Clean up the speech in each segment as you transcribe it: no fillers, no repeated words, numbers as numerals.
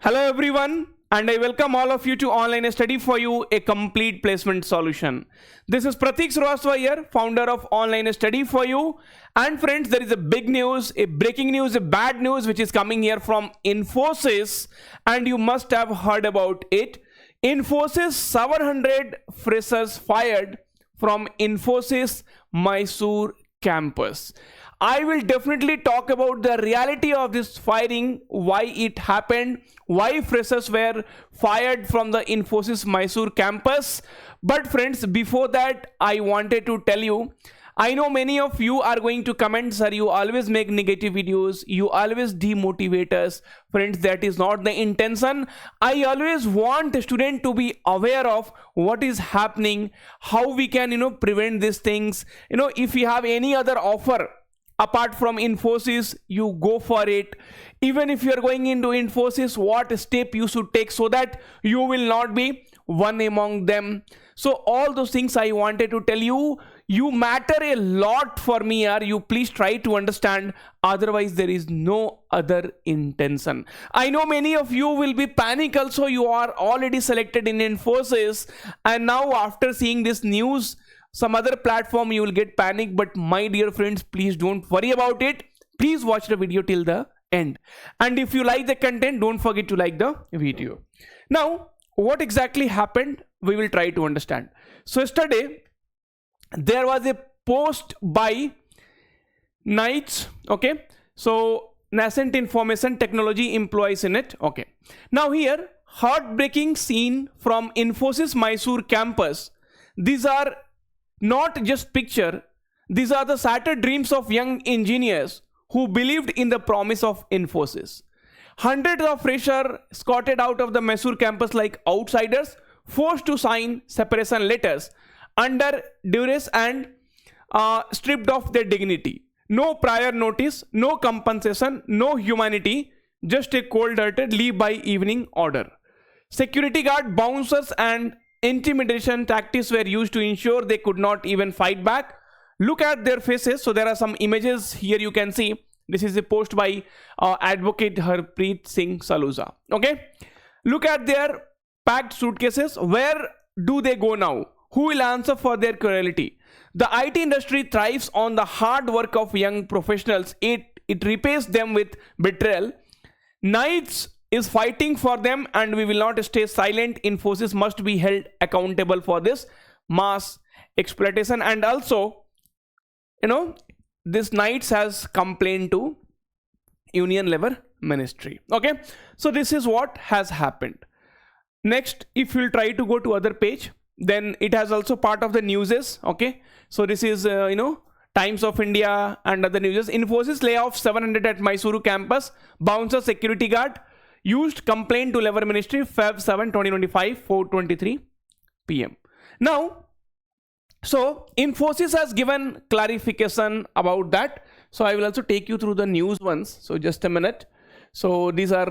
Hello everyone, and I welcome all of you to Online Study for You, a complete placement solution. This is Pratik Srivastava here, founder of Online Study for You. And friends, there is a big news, a breaking news, a bad news which is coming here from Infosys, and you must have heard about it. Infosys 700 freshers fired from Infosys Mysore campus. I will definitely talk about the reality of this firing, why it happened, why freshers were fired from the Infosys Mysore campus. But friends, before that, I wanted to tell you, I know many of you are going to comment, sir, you always make negative videos, you always demotivate us. Friends, that is not the intention. I always want the student to be aware of what is happening, how we can, prevent these things. If you have any other offer, apart from Infosys, you go for it. Even if you are going into Infosys, what step you should take so that you will not be one among them. So all those things I wanted to tell you. You matter a lot for me, yaar. You please try to understand. Otherwise, there is no other intention. I know many of you will be panic also. You are already selected in Infosys, and now after seeing this news, some other platform you will get panic. But my dear friends, please don't worry about it. Please watch the video till the end. And if you like the content, don't forget to like the video. Now, what exactly happened? We will try to understand. So yesterday, there was a post by Knights. Okay. So nascent information technology employees in it. Okay. Now here, heartbreaking scene from Infosys Mysore campus. These are not just picture, these are the shattered dreams of young engineers who believed in the promise of Infosys. Hundreds of freshers escorted out of the Mysore campus like outsiders, forced to sign separation letters under duress and stripped of their dignity. No prior notice, no compensation, no humanity, just a cold-hearted leave by evening order. Security guard, bouncers and intimidation tactics were used to ensure they could not even fight back. Look at their faces. So there are some images here you can see. This is a post by advocate Harpreet Singh Saluja. Okay. Look at their packed suitcases. Where do they go now? Who will answer for their cruelty? The IT industry thrives on the hard work of young professionals. It repays them with betrayal. Knights is fighting for them, and we will not stay silent. Infosys must be held accountable for this mass exploitation. And also, this Knights has complained to Union Labor Ministry. Okay, so this is what has happened. Next, if you'll try to go to other page, then it has also part of the newses. Okay, so this is Times of India and other newses. Infosys layoff 700 at Mysore campus. Bouncer security guard used complaint to Labor Ministry, Feb 7, 2025, 4:23 p.m. Now, so Infosys has given clarification about that. So I will also take you through the news ones. So just a minute. So these are,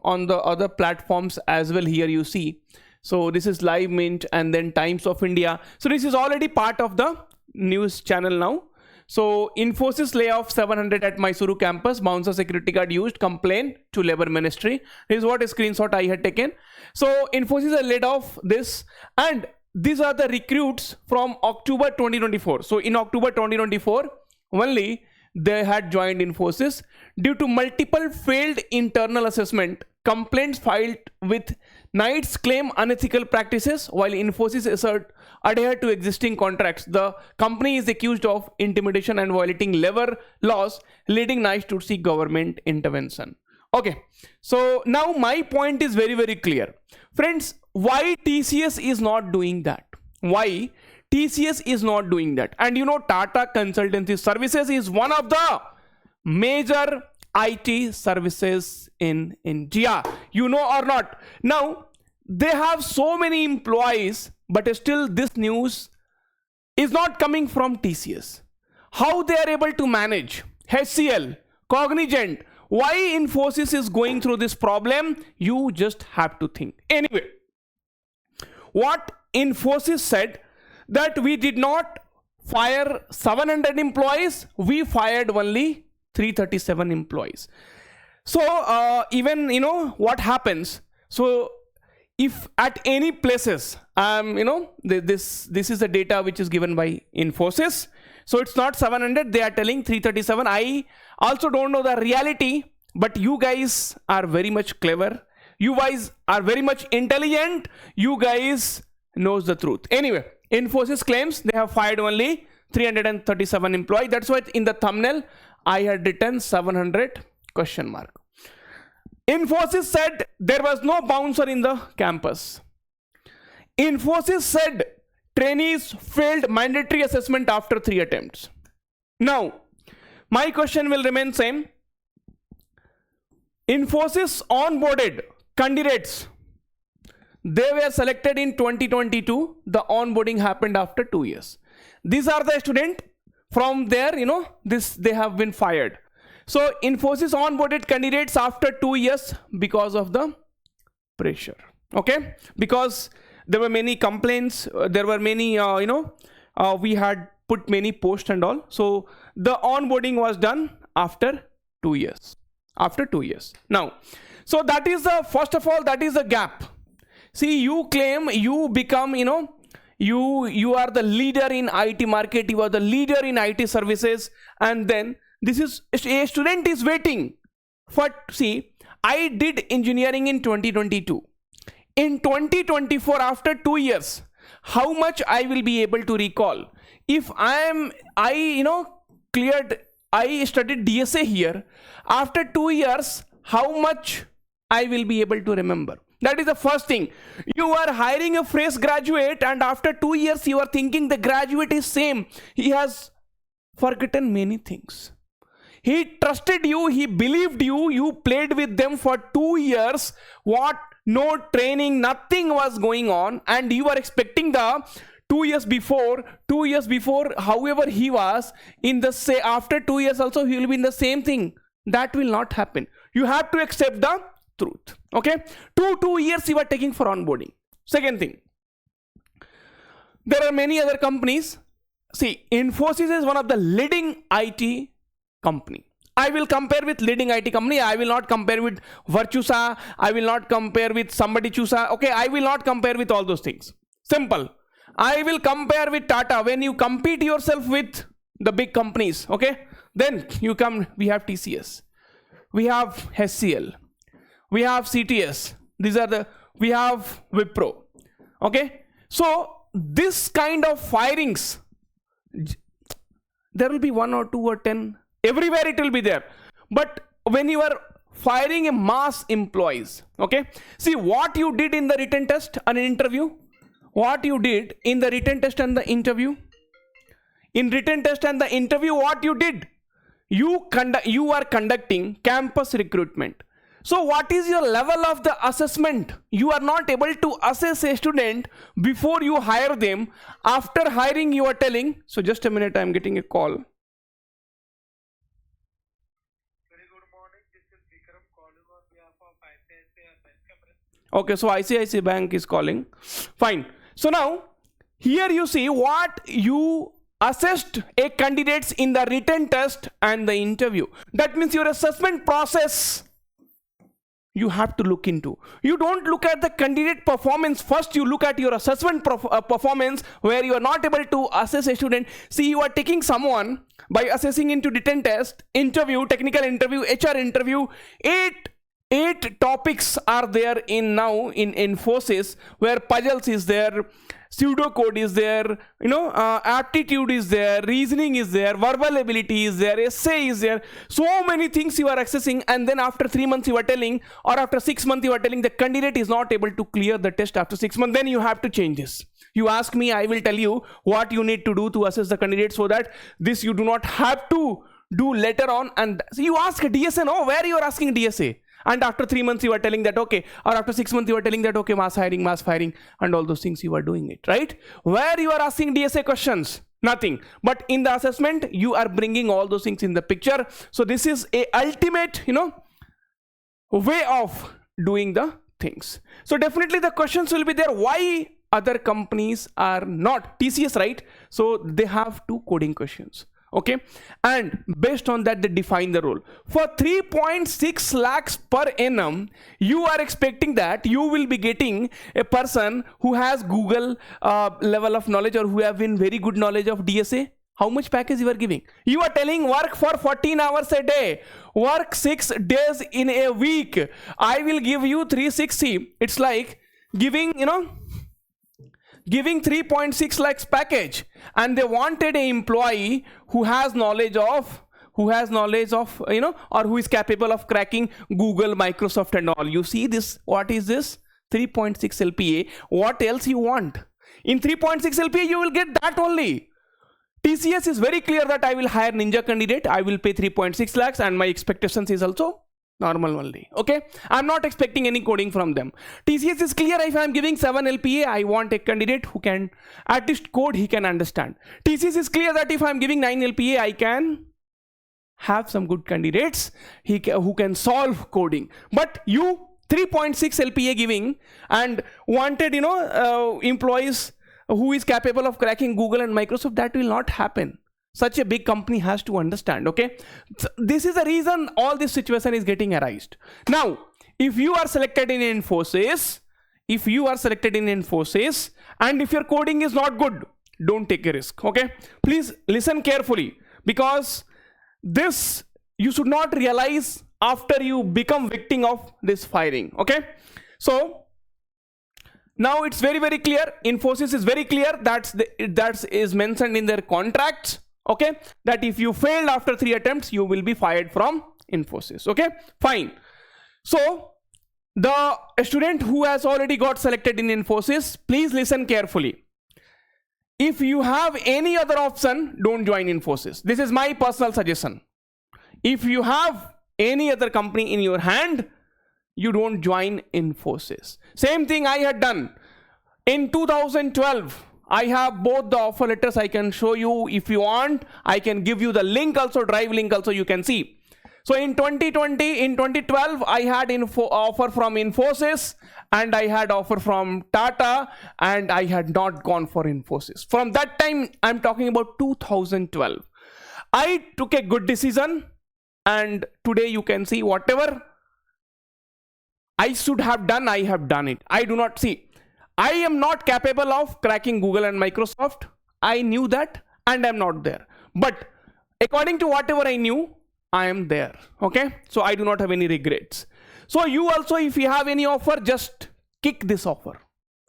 on the other platforms as well. Here you see. So this is Live Mint and then Times of India. So this is already part of the news channel now. So Infosys layoff 700 at Mysore campus. Bouncer security guard used complaint to Labor Ministry. This is what a screenshot I had taken. So Infosys has laid off this, and these are the recruits from October 2024. So in October 2024 only they had joined Infosys. Due to multiple failed internal assessment, complaints filed with Knights claim unethical practices while Infosys adhere to existing contracts. The company is accused of intimidation and violating labor laws, leading Knights to seek government intervention. Okay, so now my point is very, very clear. Friends, why TCS is not doing that? Why TCS is not doing that? And Tata Consultancy Services is one of the major IT services in India, or not. Now, they have so many employees, but still this news is not coming from TCS. How they are able to manage? HCL, Cognizant, why Infosys is going through this problem? You just have to think. Anyway, what Infosys said, that we did not fire 700 employees, we fired only 337 employees. So even what happens, so if at any places this is the data which is given by Infosys, so it's not 700, they are telling 337. I also don't know the reality, but you guys are very much clever, you guys are very much intelligent, you guys knows the truth. Anyway, Infosys claims they have fired only 337 employees. That's why in the thumbnail I had written 700 question mark. Infosys said there was no bouncer in the campus. Infosys said trainees failed mandatory assessment after 3 attempts. Now, my question will remain same. Infosys onboarded candidates. They were selected in 2022. The onboarding happened after 2 years. These are the students. From there, they have been fired. So Infosys onboarded candidates after 2 years because of the pressure. Okay, because there were many complaints, there were many we had put many posts and all, so the onboarding was done after 2 years. Now, so that is the first of all, that is the gap. See, you claim you become you are the leader in IT market, you are the leader in IT services, and then this is a student is waiting for, see, I did engineering in 2022. In 2024, after 2 years, how much I will be able to recall? If I studied DSA here, after 2 years, how much I will be able to remember? That is the first thing. You are hiring a fresh graduate, and after 2 years, you are thinking the graduate is same. He has forgotten many things. He trusted you, he believed you, you played with them for 2 years. What? No training, nothing was going on, and you are expecting the 2 years before, however he was in the say after 2 years also he will be in the same thing. That will not happen. You have to accept the truth. Okay, 2 years you are taking for onboarding. Second thing, there are many other companies. See, Infosys is one of the leading IT company. I will compare with leading IT company. I will not compare with Virtusa. I will not compare with somebody Chusa. Okay, I will not compare with all those things. Simple. I will compare with Tata. When you compete yourself with the big companies, okay, then you come, we have TCS, we have HCL, we have CTS. These are we have Wipro. Okay, so this kind of firings, there will be 1 or 2 or 10. Everywhere it will be there. But when you are firing a mass employees, okay, see what you did in the written test and interview, what you did in the written test and the interview. In written test and the interview, what you did, you are conducting campus recruitment. So what is your level of the assessment? You are not able to assess a student before you hire them. After hiring, you are telling, so just a minute, I am getting a call. Okay, so ICICI Bank is calling. Fine. So now, here you see what you assessed a candidates in the written test and the interview. That means your assessment process you have to look into. You don't look at the candidate performance first, you look at your assessment performance, where you are not able to assess a student. See, you are taking someone by assessing into written test, interview, technical interview, HR interview, 8 topics are there in now in Infosys, where puzzles is there, pseudocode is there, aptitude is there, reasoning is there, verbal ability is there, essay is there. So many things you are accessing, and then after 3 months you are telling, or after 6 months you are telling the candidate is not able to clear the test after 6 months. Then you have to change this. You ask me, I will tell you what you need to do to assess the candidate, so that this you do not have to do later on. And so you ask DSA, no, where you are asking DSA? And after 3 months you are telling that okay, or after 6 months you are telling that okay, mass firing, and all those things you are doing it, right? Where you are asking DSA questions? Nothing. But in the assessment, you are bringing all those things in the picture. So this is a ultimate, way of doing the things. So definitely the questions will be there. Why other companies are not TCS, right? So they have 2 coding questions. Okay, and based on that they define the role. For 3.6 lakhs per annum, you are expecting that you will be getting a person who has Google level of knowledge, or who have been very good knowledge of DSA. How much package you are giving? You are telling work for 14 hours a day, work 6 days in a week, I will give you 360. It's like giving, giving 3.6 lakhs package, and they wanted an employee who has knowledge of, or who is capable of cracking Google, Microsoft and all. You see this, what is this? 3.6 LPA. What else you want? In 3.6 LPA you will get that only. TCS is very clear that I will hire ninja candidate, I will pay 3.6 lakhs, and my expectations is also normal only. Okay, I'm not expecting any coding from them. TCS is clear, if I'm giving 7 LPA, I want a candidate who can at least code, he can understand. TCS is clear that if I'm giving 9 LPA, I can have some good candidates who can solve coding. But you 3.6 LPA giving and wanted employees who is capable of cracking Google and Microsoft, that will not happen. Such a big company has to understand. Okay, this is the reason all this situation is getting arised. Now, if you are selected in Infosys, and if your coding is not good, don't take a risk. Okay, please listen carefully, because this you should not realize after you become victim of this firing. Okay, so now it's very, very clear. Infosys is very clear, that is mentioned in their contracts. Okay, that if you failed after 3 attempts, you will be fired from Infosys. Okay, fine. So the student who has already got selected in Infosys, please listen carefully. If you have any other option, don't join Infosys. This is my personal suggestion. If you have any other company in your hand, you don't join Infosys. Same thing I had done in 2012. I have both the offer letters. I can show you if you want. I can give you the link also, drive link also, you can see. So in 2012, I had offer from Infosys, and I had offer from Tata, and I had not gone for Infosys. From that time, I'm talking about 2012. I took a good decision, and today you can see whatever I should have done, I have done it. I do not see. I am not capable of cracking Google and Microsoft. I knew that, and I'm not there. But according to whatever I knew, I am there. Okay, so I do not have any regrets. So you also, if you have any offer, just kick this offer.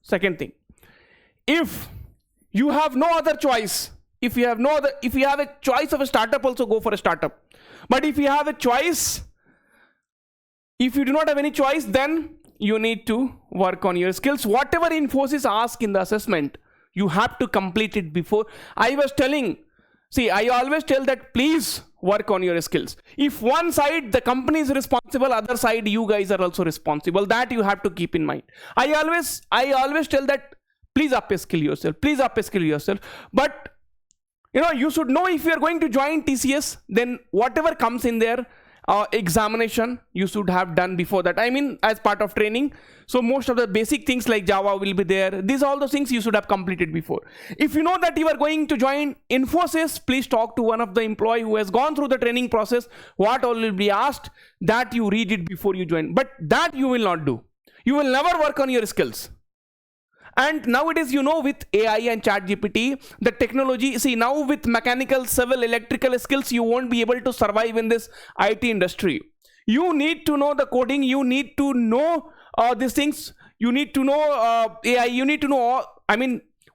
Second thing, if you have no other choice, if you have a choice of a startup, also go for a startup. But if you have a choice, if you do not have any choice, then you need to work on your skills. Whatever Infosys asks in the assessment, you have to complete it before. I was telling, see, I always tell that please work on your skills. If one side the company is responsible, other side you guys are also responsible. That you have to keep in mind. I always tell that please upskill yourself. But you should know, if you are going to join TCS, then whatever comes in there, examination you should have done before that. I mean, as part of training. So most of the basic things like Java will be there. These all those things you should have completed before. If you know that you are going to join Infosys, please talk to one of the employee who has gone through the training process. What all will be asked, that you read it before you join. But that you will not do. You will never work on your skills. And nowadays, with AI and ChatGPT, the technology, see, now with mechanical, civil, electrical skills, you won't be able to survive in this IT industry. You need to know the coding, you need to know these things, you need to know AI, you need to know,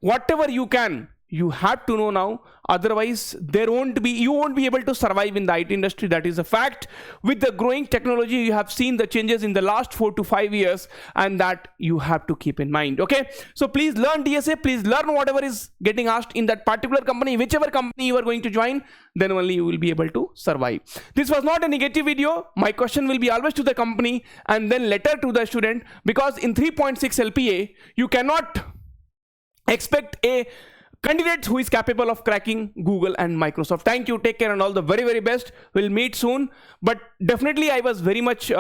whatever you can, you have to know now. Otherwise, you won't be able to survive in the IT industry. That is a fact. With the growing technology, you have seen the changes in the last 4 to 5 years, and that you have to keep in mind. Okay, so please learn DSA, please learn whatever is getting asked in that particular company, whichever company you are going to join, then only you will be able to survive. This was not a negative video. My question will be always to the company and then later to the student, because in 3.6 LPA, you cannot expect a candidate who is capable of cracking Google and Microsoft. Thank you, take care, and all the very, very best. We'll meet soon. But definitely I was very much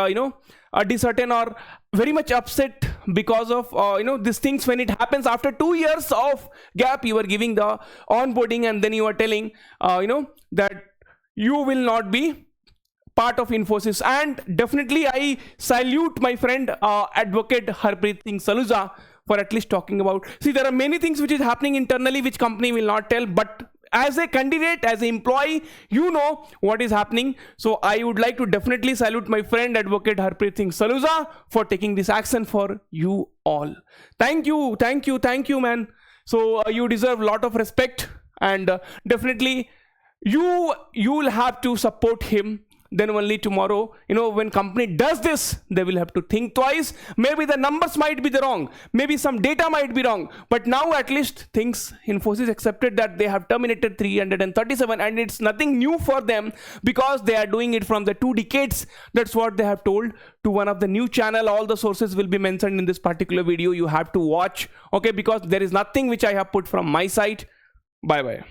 disheartened or very much upset because of these things. When it happens after 2 years of gap, you are giving the onboarding and then you are telling that you will not be part of Infosys. And definitely I salute my friend advocate Harpreet Singh Saluja for at least talking about, see, there are many things which is happening internally which company will not tell, but as a candidate, as an employee, you know what is happening. So I would like to definitely salute my friend advocate Harpreet Singh Saluja for taking this action for you all. Thank you, man. So you deserve a lot of respect, and definitely you will have to support him. Then only tomorrow, when company does this, they will have to think twice. Maybe the numbers might be wrong, maybe some data might be wrong, but now at least things, Infosys accepted that they have terminated 337, and it's nothing new for them because they are doing it from the 2 decades. That's what they have told to one of the new channel. All the sources will be mentioned in this particular video. You have to watch, okay, because there is nothing which I have put from my side. Bye bye.